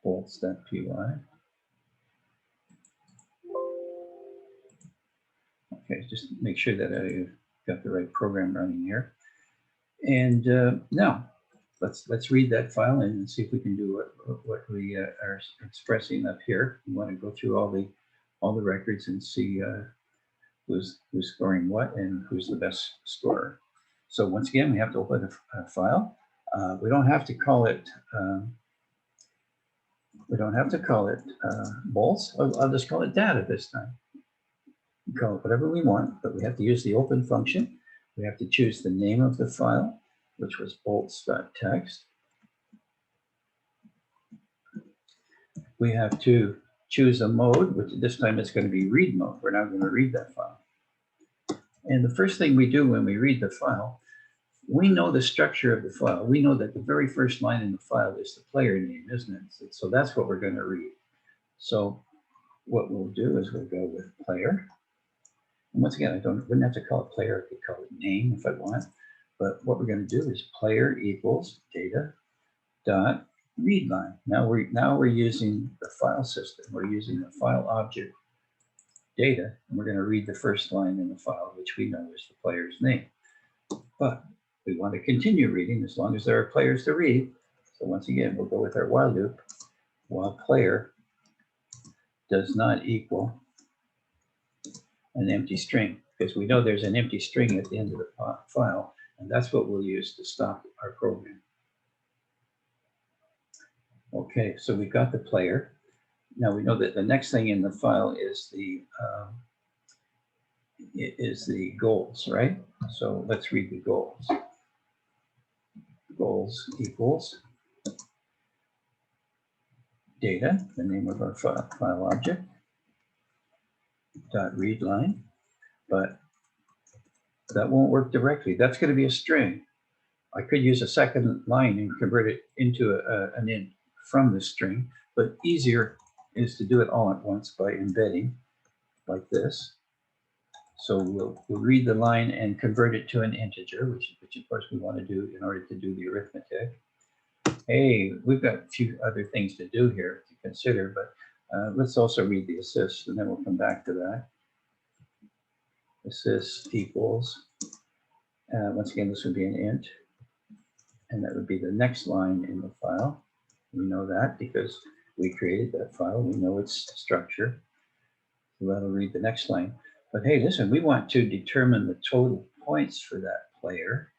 bolts.py. Okay, just make sure that I got the right program running here. And now let's read that file and see if we can do what we are expressing up here. We want to go through all the records and see who's scoring what and who's the best scorer. So once again, we have to open a file. We don't have to call it bolts. I'll just call it data this time. We call it whatever we want, but we have to use the open function. We have to choose the name of the file, which was bolts.txt. We have to choose a mode, which this time is going to be read mode. We're now going to read that file. And the first thing we do when we read the file, we know the structure of the file. We know that the very first line in the file is the player name, isn't it? So that's what we're going to read. So what we'll do is we'll go with player. And once again, wouldn't have to call it player. I could call it name if I want. But what we're going to do is player equals data dot read line. Now we're using the file system. We're using the file object data, and we're going to read the first line in the file, which we know is the player's name. But we want to continue reading as long as there are players to read. So once again, we'll go with our while loop. While player does not equal an empty string, because we know there's an empty string at the end of the file, and that's what we'll use to stop our program. Okay, so we got the player. Now we know that the next thing in the file is the goals, right? So let's read the goals. Goals equals data, the name of our file object, dot read line, but that won't work directly. That's going to be a string. I could use a second line and convert it into an int from the string, but easier is to do it all at once by embedding like this. So we'll read the line and convert it to an integer, which of course we want to do in order to do the arithmetic. Hey, we've got a few other things to do here to consider, but let's also read the assist, and then we'll come back to that. Assist equals, once again, this would be an int, and that would be the next line in the file. We know that because we created that file. We know its structure. So that'll read the next line. But hey, listen, we want to determine the total points for that player.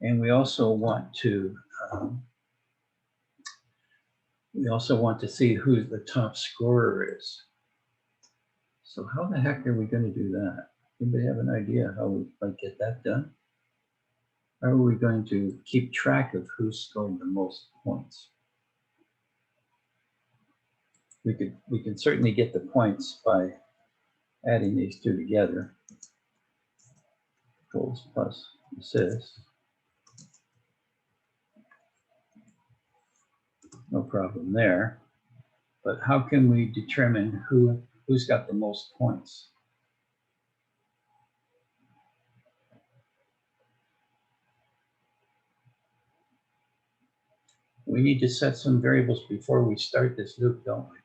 And we also want to see who the top scorer is. So how the heck are we going to do that? Anybody have an idea how we might get that done? How are we going to keep track of who scored the most points? We can certainly get the points by adding these two together. Goals plus assists. No problem there. But how can we determine who's got the most points? We need to set some variables before we start this loop, don't we?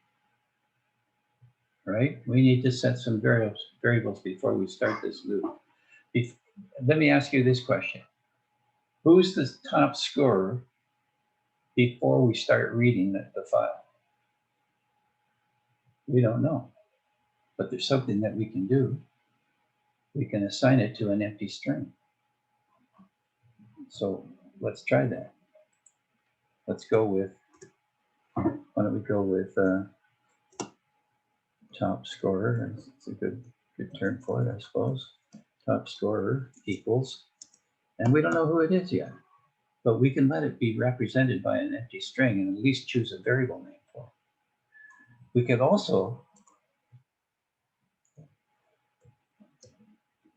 Right? We need to set some variables before we start this loop. Let me ask you this question. Who's the top scorer before we start reading the file? We don't know, but there's something that we can do. We can assign it to an empty string. So let's try that. Let's go with, why don't we go with top scorer? It's a good term for it, I suppose. Top scorer equals, and we don't know who it is yet, but we can let it be represented by an empty string and at least choose a variable name for it. We could also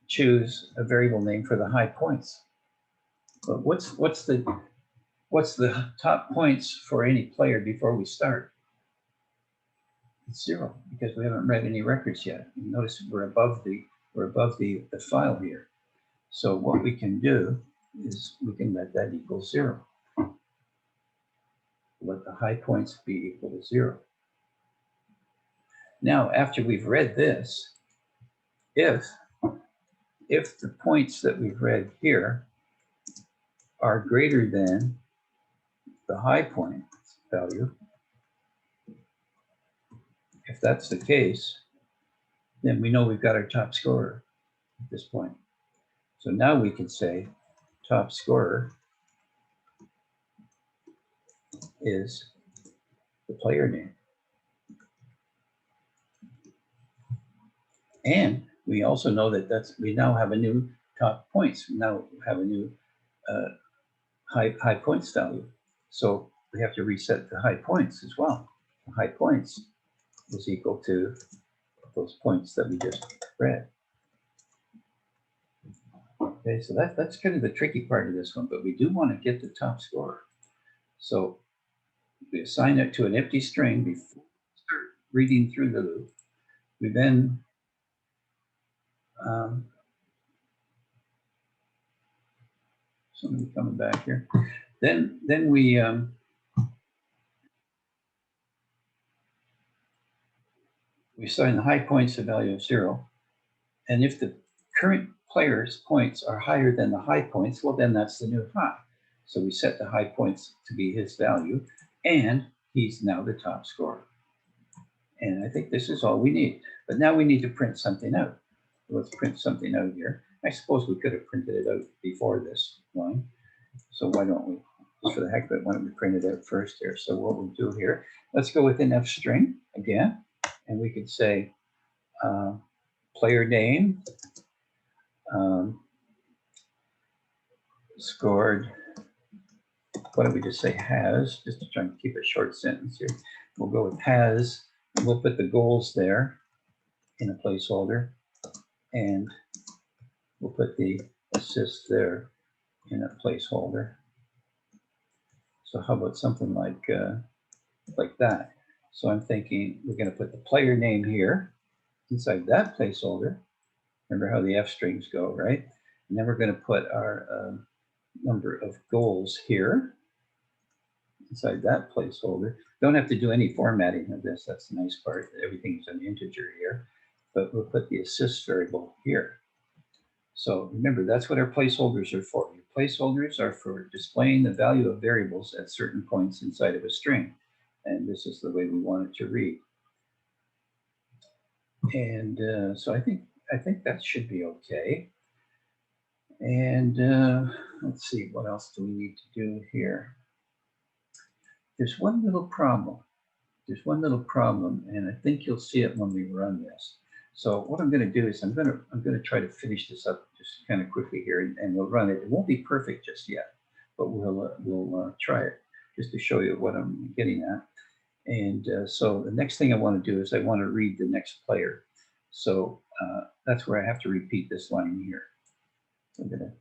choose a variable name for the high points. But what's the top points for any player before we start? It's 0 because we haven't read any records yet. Notice we're above the file here. So what we can do is we can let that equal 0. Let the high points be equal to 0. Now, after we've read this, if if the points that we've read here are greater than the high point value, if that's the case, then we know we've got our top scorer at this point. So now we can say top scorer is the player name. And we also know that we now have a new top points. We now have a new high points value. So we have to reset the high points as well. The high points is equal to those points that we just read. Okay, so that's kind of the tricky part of this one, but we do want to get the top scorer. So we assign it to an empty string before we start reading through the loop. We then somebody coming back here. Then we assign the high points a value of 0. And if the current player's points are higher than the high points, well, then that's the new high. So we set the high points to be his value, and he's now the top scorer. And I think this is all we need. But now we need to print something out. Let's print something out here. I suppose we could have printed it out before this line. So why don't we, just for the heck of it, why don't we print it out first here? So what we'll do here, let's go within F string again, and we could say player name scored, why don't we just say has, just to try and keep a short sentence here. We'll go with has, and we'll put the goals there in a placeholder, and we'll put the assists there in a placeholder. So how about something like that? So I'm thinking we're going to put the player name here inside that placeholder. Remember how the F strings go, right? And then we're going to put our number of goals here inside that placeholder. Don't have to do any formatting of this. That's the nice part. Everything's an integer here. But we'll put the assist variable here. So remember, that's what our placeholders are for. Your placeholders are for displaying the value of variables at certain points inside of a string. And this is the way we want it to read. And so I think that should be okay. And let's see, what else do we need to do here? There's one little problem. There's one little problem, and I think you'll see it when we run this. So what I'm going to do is I'm going to try to finish this up just kind of quickly here, and we'll run it. It won't be perfect just yet, but we'll try it just to show you what I'm getting at. And so the next thing I want to do is I want to read the next player. So that's where I have to repeat this line here. So I'm going to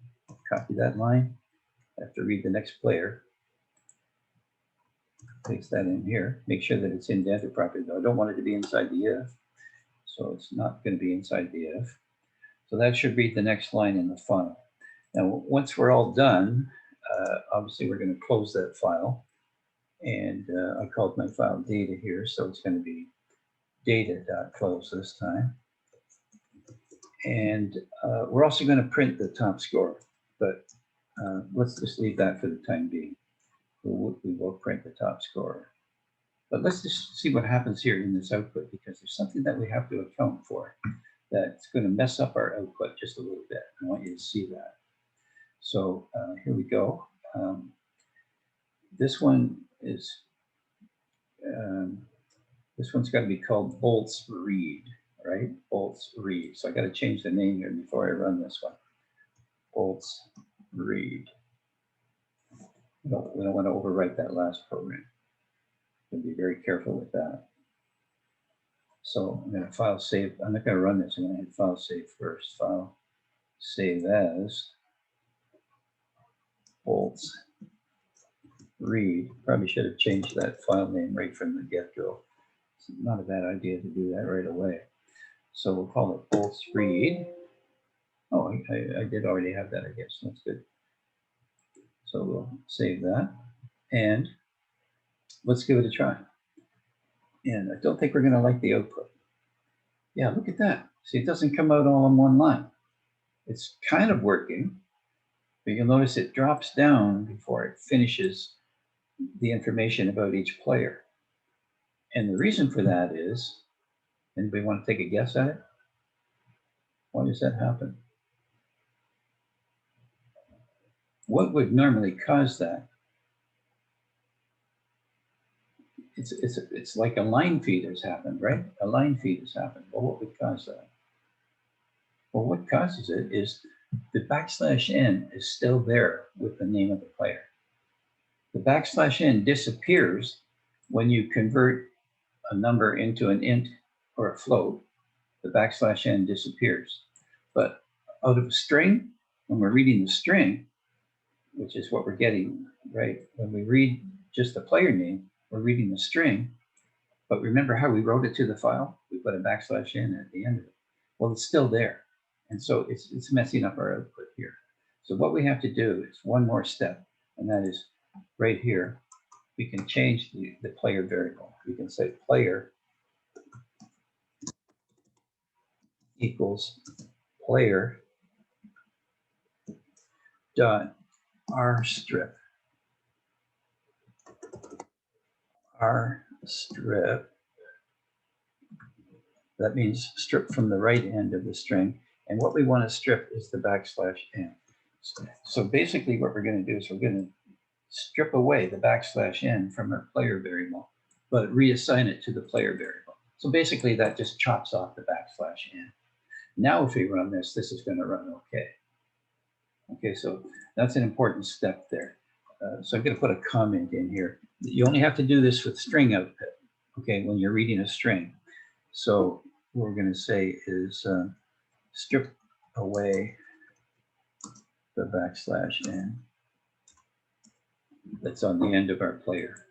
copy that line. I have to read the next player. Paste that in here. Make sure that it's indented properly, though. I don't want it to be inside the if. So it's not going to be inside the if. So that should read the next line in the file. Now, once we're all done, obviously we're going to close that file. And I called my file data here, so it's going to be data.close this time. And we're also going to print the top score, but let's just leave that for the time being. We will print the top score. But let's just see what happens here in this output, because there's something that we have to account for that's going to mess up our output just a little bit. I want you to see that. So here we go. This one is, this one's got to be called bolts read, right? Bolts read. So I got to change the name here before I run this one. Bolts read. We don't want to overwrite that last program. Be very careful with that. So I'm going to file save. I'm not going to run this. I'm going to hit file save first. File save as bolts read. Probably should have changed that file name right from the get-go. It's not a bad idea to do that right away. So we'll call it bolts read. Oh, I did already have that, I guess. That's good. So we'll save that. And let's give it a try. And I don't think we're going to like the output. Yeah, look at that. See, it doesn't come out all in one line. It's kind of working, but you'll notice it drops down before it finishes the information about each player. And the reason for that is, anybody want to take a guess at it? Why does that happen? What would normally cause that? It's like a line feed has happened, right? A line feed has happened. Well, what would cause that? Well, what causes it is the \n is still there with the name of the player. The \n disappears when you convert a number into an int or a float. The \n disappears. But out of a string, when we're reading the string, which is what we're getting, right? When we read just the player name, we're reading the string. But remember how we wrote it to the file? We put a \n at the end of it. Well, it's still there. And so it's messing up our output here. So what we have to do is one more step, and that is right here. We can change the player variable. We can say player equals player dot rstrip. Rstrip. That means strip from the right end of the string. And what we want to strip is the \n. So basically what we're going to do is we're going to strip away the \n from our player variable, but reassign it to the player variable. So basically that just chops off the \n. Now if we run this, this is going to run okay. Okay, so that's an important step there. So I'm going to put a comment in here. You only have to do this with string output, okay, when you're reading a string. So what we're going to say is strip away the \n that's on the end of our player.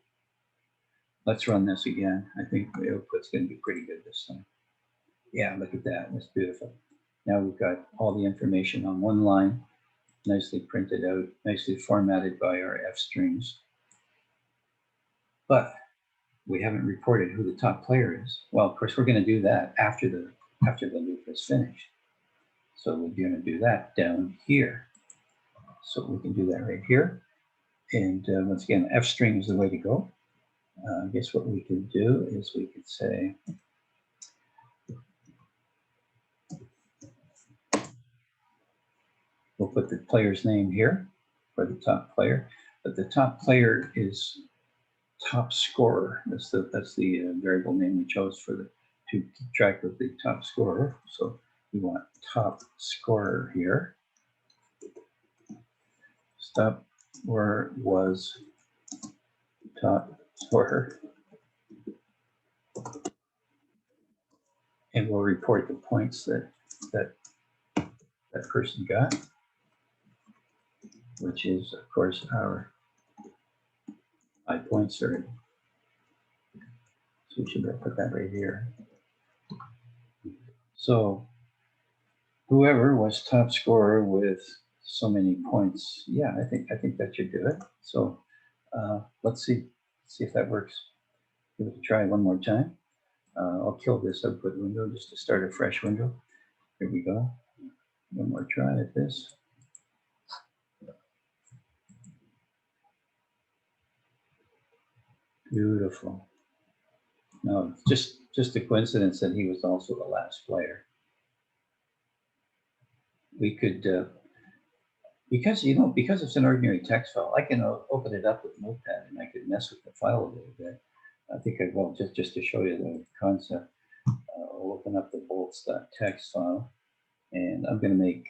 Let's run this again. I think the output's going to be pretty good this time. Yeah, look at that. That's beautiful. Now we've got all the information on one line, nicely printed out, nicely formatted by our F strings. But we haven't reported who the top player is. Well, of course, we're going to do that after the loop is finished. So we're going to do that down here. So we can do that right here. And once again, F string is the way to go. I guess what we could do is we could say, we'll put the player's name here for the top player, but the top player is top scorer. That's the variable name we chose for to keep track of the top scorer. So we want top scorer here. Stop where was top scorer. And we'll report the points that person got, which is, of course, our 5 points already. So we should put that right here. So whoever was top scorer with so many points, yeah, I think that should do it. So let's see if that works. Give it a try one more time. I'll kill this output window just to start a fresh window. Here we go. One more try at this. Beautiful. No, it's just a coincidence that he was also the last player. We could, because it's an ordinary text file, I can open it up with Notepad and I could mess with the file a little bit. I think just to show you the concept, I'll open up the bolts.txt file, and I'm going to make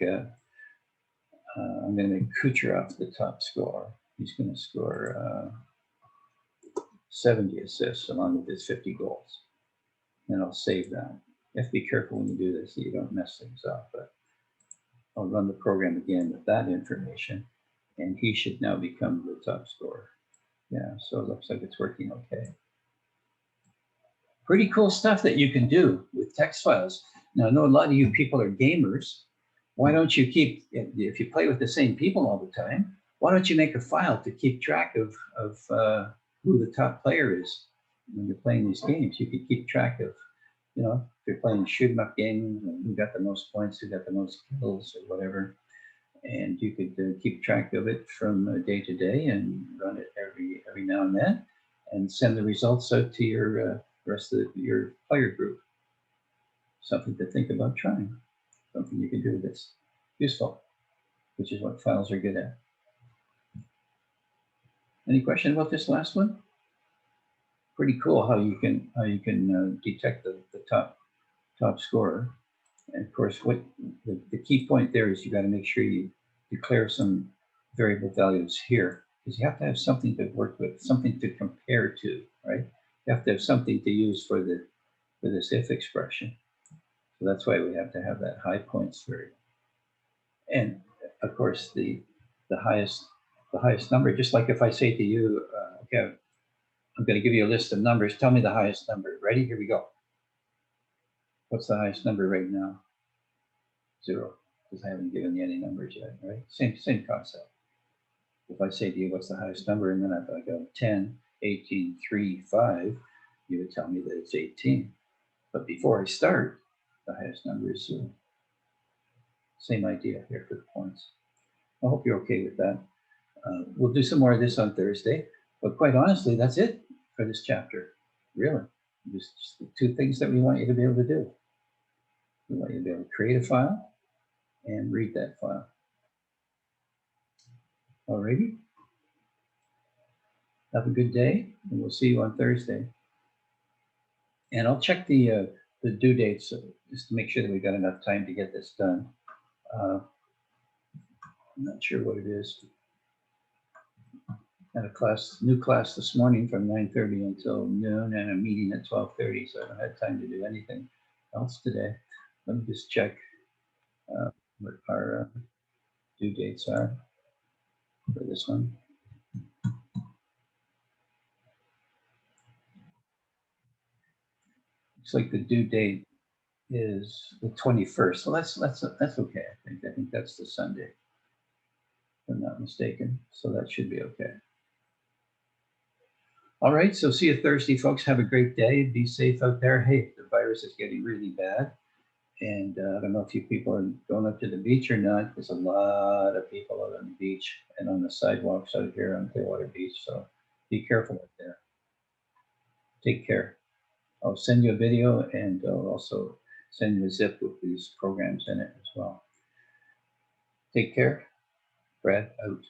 Kucherov the top scorer. He's going to score 70 assists along with his 50 goals. And I'll save that. You have to be careful when you do this so you don't mess things up. But I'll run the program again with that information, and he should now become the top scorer. Yeah, so it looks like it's working okay. Pretty cool stuff that you can do with text files. Now, I know a lot of you people are gamers. Why don't you keep, if you play with the same people all the time, why don't you make a file to keep track of who the top player is when you're playing these games? You could keep track of you know, if you're playing shoot 'em up games, and who got the most points, who got the most kills, or whatever, and you could keep track of it from day to day and run it every now and then, and send the results out to your rest of your player group. Something to think about trying. Something you can do that's useful, which is what files are good at. Any question about this last one? Pretty cool how you can detect the top scorer. And of course, what the key point there is you got to make sure you declare some variable values here, because you have to have something to work with, something to compare to, right? You have to have something to use for this if expression. So that's why we have to have that high points variable. And of course, the highest number, just like if I say to you, okay, I'm going to give you a list of numbers. Tell me the highest number. Ready? Here we go. What's the highest number right now? 0, because I haven't given you any numbers yet, right? Same concept. If I say to you, what's the highest number? And then if I go 10, 18, 3, 5, you would tell me that it's 18. But before I start, the highest number is 0. Same idea here for the points. I hope you're okay with that. We'll do some more of this on Thursday, but quite honestly, that's it for this chapter. Really, just the 2 things that we want you to be able to do. We want you to be able to create a file and read that file. Alrighty. Have a good day, and we'll see you on Thursday. And I'll check the due dates just to make sure that we've got enough time to get this done. I'm not sure what it is. Had a new class this morning from 9:30 until noon, and a meeting at 12:30, so I haven't had time to do anything else today. Let me just check what our due dates are for this one. Looks like the due date is the 21st, so that's okay. I think that's the Sunday, if I'm not mistaken. So that should be okay. All right, so see you Thursday, folks. Have a great day. Be safe out there. Hey, the virus is getting really bad. And I don't know if you people are going up to the beach or not. There's a lot of people out on the beach and on the sidewalks out here on Clearwater Beach. So be careful out there. Take care. I'll send you a video, and I'll also send you a zip with these programs in it as well. Take care. Brad out.